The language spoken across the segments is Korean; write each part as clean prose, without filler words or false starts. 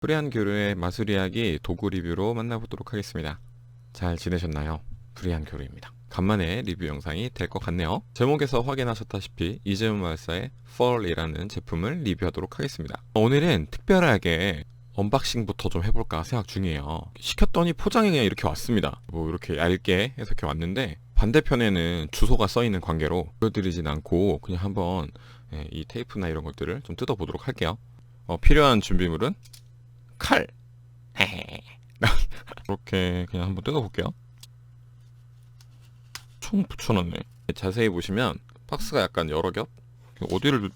불이한 교류의 마술 이야기 도구 리뷰로 만나보도록 하겠습니다. 잘 지내셨나요? 불이한 교류입니다. 간만에 리뷰 영상이 될 것 같네요. 제목에서 확인하셨다시피 이재훈 마술사의 Fall이라는 제품을 리뷰하도록 하겠습니다. 오늘은 특별하게 언박싱부터 좀 해볼까 생각 중이에요. 시켰더니 포장이 그냥 이렇게 왔습니다. 뭐 이렇게 얇게 해서 이렇게 왔는데 반대편에는 주소가 써있는 관계로 보여드리진 않고 그냥 한번 이 테이프나 이런 것들을 좀 뜯어보도록 할게요. 필요한 준비물은 칼. 이렇게 그냥 한번 뜯어볼게요. 총 붙여놨네. 자세히 보시면 박스가 약간 여러 겹. 어디를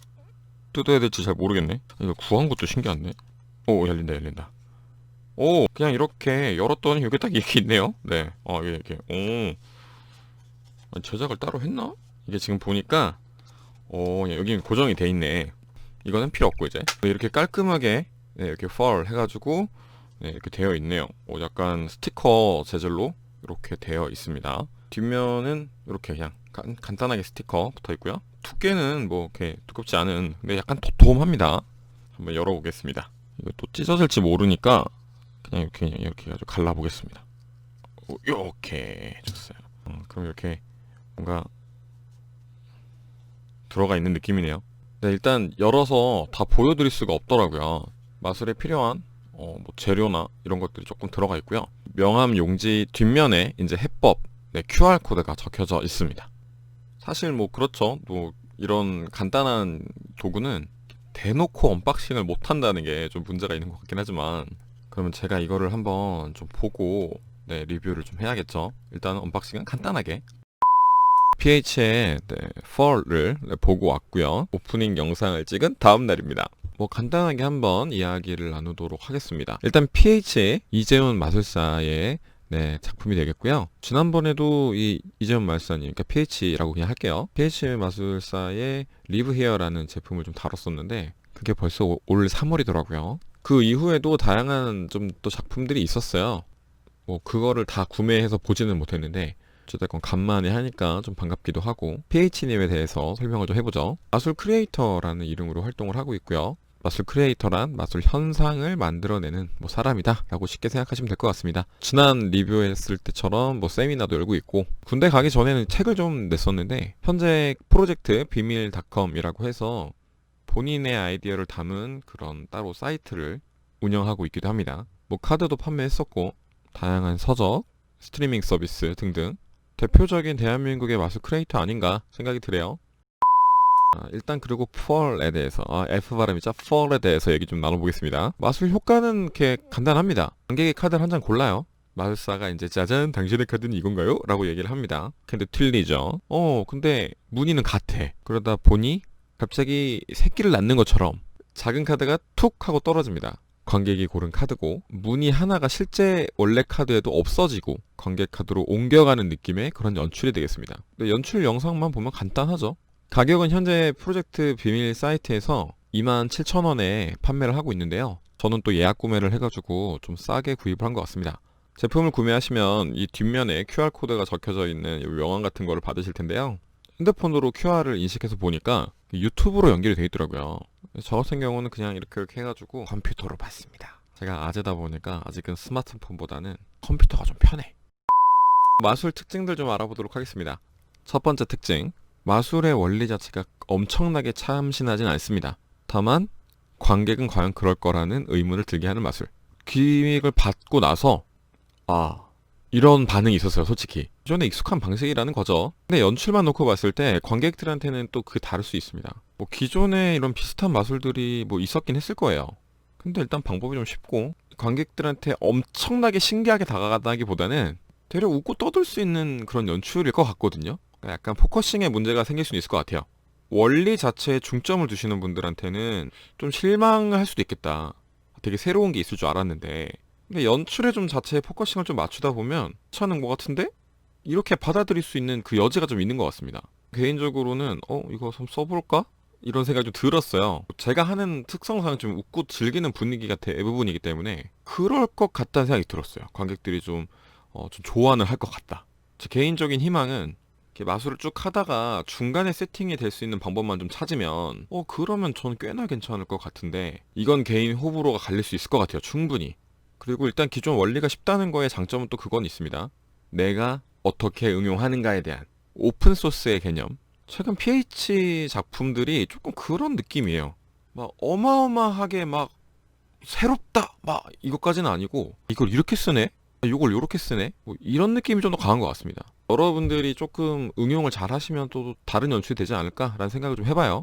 뜯어야 될지 잘 모르겠네. 이거 구한 것도 신기한데. 오, 열린다. 오, 그냥 이렇게 열었더니 여기 딱 이렇게 있네요. 네. 이렇게. 오. 제작을 따로 했나? 이게 지금 보니까 여기 고정이 돼 있네. 이거는 필요 없고 이제 이렇게 깔끔하게 이렇게 fall 해가지고 이렇게 되어 있네요. 약간 스티커 재질로 이렇게 되어 있습니다. 뒷면은 이렇게 그냥 간단하게 스티커 붙어 있고요. 두께는 뭐 이렇게 두껍지 않은, 근데 약간 도톰합니다. 한번 열어보겠습니다. 이거 또 찢어질지 모르니까 그냥 이렇게 해가지고 갈라보겠습니다. 이렇게 줬어요. 그럼 이렇게 뭔가 들어가 있는 느낌이네요. 네, 일단 열어서 다 보여드릴 수가 없더라고요. 마술에 필요한 뭐 재료나 이런 것들이 조금 들어가 있고요. 명함 용지 뒷면에 이제 해법 QR 코드가 적혀져 있습니다. 사실 뭐 그렇죠. 뭐 이런 간단한 도구는 대놓고 언박싱을 못 한다는 게 좀 문제가 있는 것 같긴 하지만, 그러면 제가 이거를 한번 좀 보고 리뷰를 좀 해야겠죠. 일단 언박싱은 간단하게 PH의 Fall을 보고 왔고요. 오프닝 영상을 찍은 다음 날입니다. 뭐 간단하게 한번 이야기를 나누도록 하겠습니다. 일단 PH의 이재훈 마술사의 작품이 되겠고요. 지난번에도 이 이재훈 마술사님, 그러니까 PH라고 그냥 할게요. PH 마술사의 Live Here라는 제품을 좀 다뤘었는데 그게 벌써 올 3월이더라고요. 그 이후에도 다양한 좀 또 작품들이 있었어요. 뭐 그거를 다 구매해서 보지는 못했는데 어쨌든 간만에 하니까 좀 반갑기도 하고, PH님에 대해서 설명을 좀 해보죠. 마술 크리에이터라는 이름으로 활동을 하고 있고요. 마술 크리에이터란 마술 현상을 만들어내는 사람이다 라고 쉽게 생각하시면 될 것 같습니다. 지난 리뷰했을 때처럼 세미나도 열고 있고, 군대 가기 전에는 책을 좀 냈었는데 현재 프로젝트 비밀닷컴이라고 해서 본인의 아이디어를 담은 그런 따로 사이트를 운영하고 있기도 합니다. 카드도 판매했었고 다양한 서적, 스트리밍 서비스 등등 대표적인 대한민국의 마술 크리에이터 아닌가 생각이 드네요. 일단 그리고 Fall에 대해서 F 발음이죠. Fall에 대해서 얘기 좀 나눠보겠습니다. 마술 효과는 이렇게 간단합니다. 관객의 카드를 한 장 골라요. 마술사가 이제 짜잔 당신의 카드는 이건가요? 라고 얘기를 합니다. 근데 틀리죠. 근데 무늬는 같아. 그러다 보니 갑자기 새끼를 낳는 것처럼 작은 카드가 툭 하고 떨어집니다. 관객이 고른 카드고, 무늬 하나가 실제 원래 카드에도 없어지고 관객 카드로 옮겨가는 느낌의 그런 연출이 되겠습니다. 근데 연출 영상만 보면 간단하죠. 가격은 현재 프로젝트 비밀 사이트에서 27,000원에 판매를 하고 있는데요. 저는 또 예약 구매를 해가지고 좀 싸게 구입을 한 것 같습니다. 제품을 구매하시면 이 뒷면에 QR코드가 적혀져 있는 명함 같은 거를 받으실 텐데요. 핸드폰으로 QR을 인식해서 보니까 유튜브로 연결이 되어 있더라고요. 저 같은 경우는 그냥 이렇게 해가지고 컴퓨터로 봤습니다. 제가 아재다 보니까 아직은 스마트폰보다는 컴퓨터가 좀 편해. 마술 특징들 좀 알아보도록 하겠습니다. 첫 번째 특징, 마술의 원리 자체가 엄청나게 참신하진 않습니다. 다만 관객은 과연 그럴 거라는 의문을 들게 하는 마술. 기획을 받고 나서 이런 반응이 있었어요, 솔직히. 기존에 익숙한 방식이라는 거죠. 근데 연출만 놓고 봤을 때 관객들한테는 또 그게 다를 수 있습니다. 기존에 이런 비슷한 마술들이 있었긴 했을 거예요. 근데 일단 방법이 좀 쉽고, 관객들한테 엄청나게 신기하게 다가간다기보다는 되려 웃고 떠들 수 있는 그런 연출일 것 같거든요. 약간 포커싱에 문제가 생길 수는 있을 것 같아요. 원리 자체에 중점을 두시는 분들한테는 좀 실망할 수도 있겠다. 되게 새로운 게 있을 줄 알았는데, 근데 연출에 좀 자체에 포커싱을 좀 맞추다 보면 괜찮은 것 같은데? 이렇게 받아들일 수 있는 그 여지가 좀 있는 것 같습니다. 개인적으로는 이거 좀 써볼까? 이런 생각이 좀 들었어요. 제가 하는 특성상 좀 웃고 즐기는 분위기가 대부분이기 때문에 그럴 것 같다는 생각이 들었어요. 관객들이 좀 좋아는 할 것 같다. 제 개인적인 희망은 이렇게 마술을 쭉 하다가 중간에 세팅이 될 수 있는 방법만 좀 찾으면 그러면 저는 꽤나 괜찮을 것 같은데 이건 개인 호불호가 갈릴 수 있을 것 같아요. 충분히. 그리고 일단 기존 원리가 쉽다는 거에 장점은 또 그건 있습니다. 내가 어떻게 응용하는가에 대한 오픈소스의 개념. 최근 PH 작품들이 조금 그런 느낌이에요. 막 어마어마하게 막 새롭다 막 이것까지는 아니고 이걸 이렇게 쓰네? 이걸 이렇게 쓰네? 뭐 이런 느낌이 좀 더 강한 것 같습니다. 여러분들이 조금 응용을 잘 하시면 또 다른 연출이 되지 않을까라는 생각을 좀 해봐요.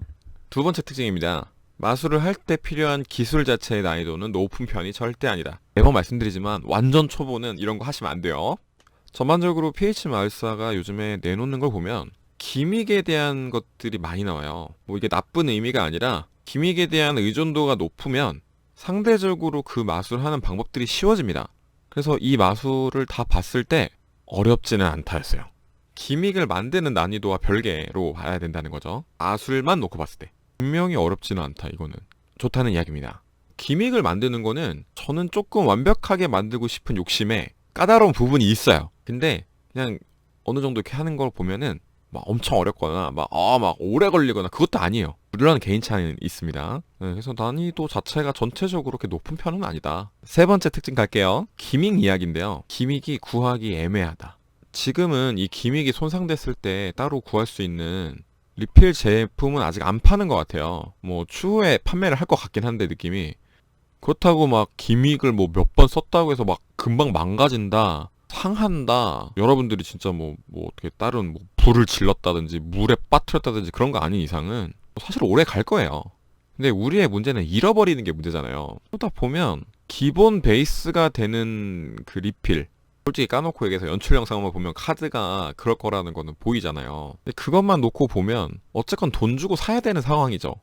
두 번째 특징입니다. 마술을 할 때 필요한 기술 자체의 난이도는 높은 편이 절대 아니다. 매번 말씀드리지만 완전 초보는 이런 거 하시면 안 돼요. 전반적으로 PH 마술사가 요즘에 내놓는 걸 보면 기믹에 대한 것들이 많이 나와요. 뭐 이게 나쁜 의미가 아니라 기믹에 대한 의존도가 높으면 상대적으로 그 마술하는 방법들이 쉬워집니다. 그래서 이 마술을 다 봤을 때 어렵지는 않다였어요. 기믹을 만드는 난이도와 별개로 봐야 된다는 거죠. 마술만 놓고 봤을 때 분명히 어렵지는 않다. 이거는 좋다는 이야기입니다. 기믹을 만드는 거는 저는 조금 완벽하게 만들고 싶은 욕심에 까다로운 부분이 있어요. 근데 그냥 어느 정도 이렇게 하는 걸 보면은 막 엄청 어렵거나 막 오래 걸리거나 그것도 아니에요. 물론 개인 차이는 있습니다. 네, 그래서 난이도 자체가 전체적으로 그렇게 높은 편은 아니다. 세 번째 특징 갈게요. 기믹 이야기인데요. 기믹이 구하기 애매하다. 지금은 이 기믹이 손상됐을 때 따로 구할 수 있는 리필 제품은 아직 안 파는 것 같아요. 뭐 추후에 판매를 할 것 같긴 한데 느낌이 그렇다고 막 기믹을 뭐 몇 번 썼다고 해서 막 금방 망가진다. 상한다. 여러분들이 진짜 뭐 어떻게 다른 뭐 불을 질렀다든지 물에 빠뜨렸다든지 그런 거 아닌 이상은 사실 오래 갈 거예요. 근데 우리의 문제는 잃어버리는 게 문제잖아요. 그러다 보면 기본 베이스가 되는 그 리필 솔직히 까놓고 얘기해서 연출 영상만 보면 카드가 그럴 거라는 거는 보이잖아요. 근데 그것만 놓고 보면 어쨌건 돈 주고 사야 되는 상황이죠.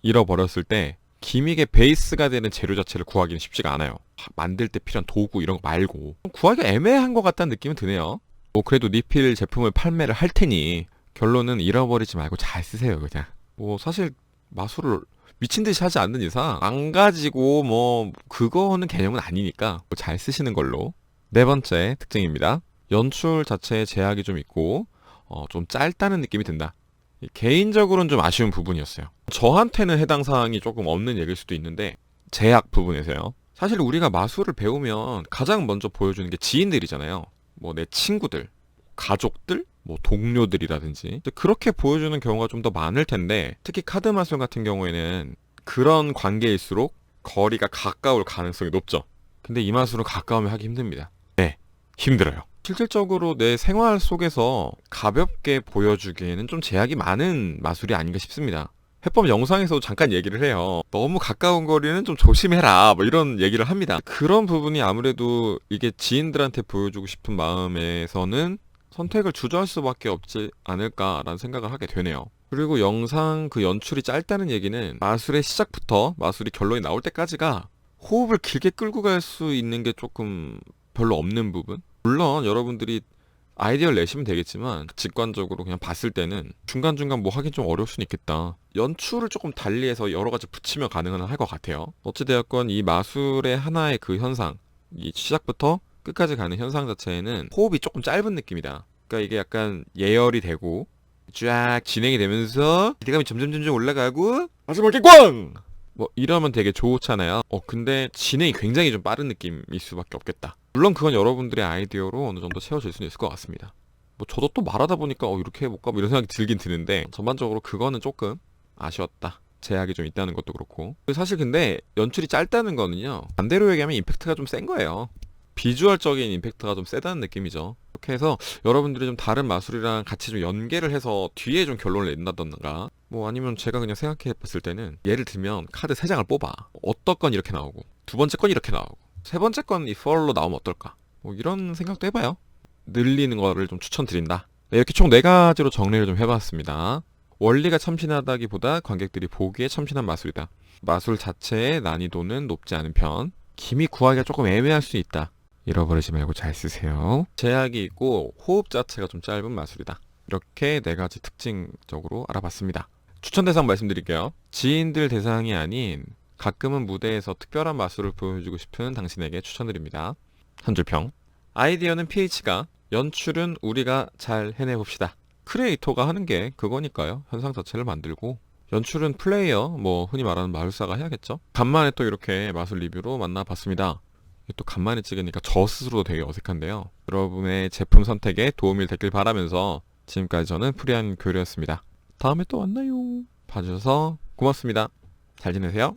잃어버렸을 때 기믹의 베이스가 되는 재료 자체를 구하기는 쉽지가 않아요. 만들 때 필요한 도구 이런 거 말고 구하기가 애매한 것 같다는 느낌은 드네요. 뭐 그래도 리필 제품을 판매를 할 테니 결론은 잃어버리지 말고 잘 쓰세요 그냥. 뭐 사실 마술을 미친 듯이 하지 않는 이상 안 가지고 뭐 그거는 개념은 아니니까 잘 쓰시는 걸로. 네 번째 특징입니다. 연출 자체에 제약이 좀 있고 좀 짧다는 느낌이 든다. 개인적으로는 좀 아쉬운 부분이었어요. 저한테는 해당 사항이 조금 없는 얘기일 수도 있는데 제약 부분에서요. 사실 우리가 마술을 배우면 가장 먼저 보여주는 게 지인들이잖아요. 뭐 내 친구들, 가족들, 뭐 동료들이라든지 그렇게 보여주는 경우가 좀 더 많을 텐데 특히 카드 마술 같은 경우에는 그런 관계일수록 거리가 가까울 가능성이 높죠. 근데 이 마술은 가까우면 하기 힘듭니다. 네, 힘들어요. 실질적으로 내 생활 속에서 가볍게 보여주기에는 좀 제약이 많은 마술이 아닌가 싶습니다. 해법 영상에서도 잠깐 얘기를 해요. 너무 가까운 거리는 좀 조심해라 뭐 이런 얘기를 합니다. 그런 부분이 아무래도 이게 지인들한테 보여주고 싶은 마음에서는 선택을 주저할 수밖에 없지 않을까라는 생각을 하게 되네요. 그리고 영상 그 연출이 짧다는 얘기는 마술의 시작부터 마술이 결론이 나올 때까지가 호흡을 길게 끌고 갈 수 있는 게 조금 별로 없는 부분? 물론 여러분들이 아이디어를 내시면 되겠지만 직관적으로 그냥 봤을 때는 중간중간 뭐 하긴 좀 어려울 수는 있겠다. 연출을 조금 달리해서 여러 가지 붙이면 가능은 할 것 같아요. 어찌되었건 이 마술의 하나의 그 현상, 이 시작부터 끝까지 가는 현상 자체에는 호흡이 조금 짧은 느낌이다. 그러니까 이게 약간 예열이 되고 쫙 진행이 되면서 기대감이 점점 올라가고 마지막에 꽝! 뭐 이러면 되게 좋잖아요. 근데 진행이 굉장히 좀 빠른 느낌일 수밖에 없겠다. 물론 그건 여러분들의 아이디어로 어느 정도 채워질 수는 있을 것 같습니다. 뭐 저도 또 말하다 보니까 이렇게 해볼까 뭐 이런 생각이 들긴 드는데 전반적으로 그거는 조금 아쉬웠다. 제약이 좀 있다는 것도 그렇고. 사실 근데 연출이 짧다는 거는요. 반대로 얘기하면 임팩트가 좀 센 거예요. 비주얼적인 임팩트가 좀 세다는 느낌이죠. 이렇게 해서 여러분들이 좀 다른 마술이랑 같이 좀 연계를 해서 뒤에 좀 결론을 낸다던가 뭐 아니면 제가 그냥 생각해 봤을 때는 예를 들면 카드 3장을 뽑아. 어떤 건 이렇게 나오고 두 번째 건 이렇게 나오고 세 번째 건 이 펄로 나오면 어떨까 뭐 이런 생각도 해봐요. 늘리는 거를 좀 추천드린다. 네, 이렇게 총 4가지로 정리를 좀 해봤습니다. 원리가 참신하다기보다 관객들이 보기에 참신한 마술이다. 마술 자체의 난이도는 높지 않은 편. 기믹 구하기가 조금 애매할 수 있다. 잃어버리지 말고 잘 쓰세요. 제약이 있고 호흡 자체가 좀 짧은 마술이다. 이렇게 4가지 특징적으로 알아봤습니다. 추천 대상 말씀드릴게요. 지인들 대상이 아닌 가끔은 무대에서 특별한 마술을 보여주고 싶은 당신에게 추천드립니다. 한 줄 평. 아이디어는 PH가, 연출은 우리가 잘 해내봅시다. 크리에이터가 하는 게 그거니까요. 현상 자체를 만들고 연출은 플레이어, 뭐 흔히 말하는 마술사가 해야겠죠. 간만에 또 이렇게 마술 리뷰로 만나봤습니다. 또 간만에 찍으니까 저 스스로도 되게 어색한데요. 여러분의 제품 선택에 도움이 됐길 바라면서 지금까지 저는 프리한 교류였습니다. 다음에 또 만나요. 봐주셔서 고맙습니다. 잘 지내세요.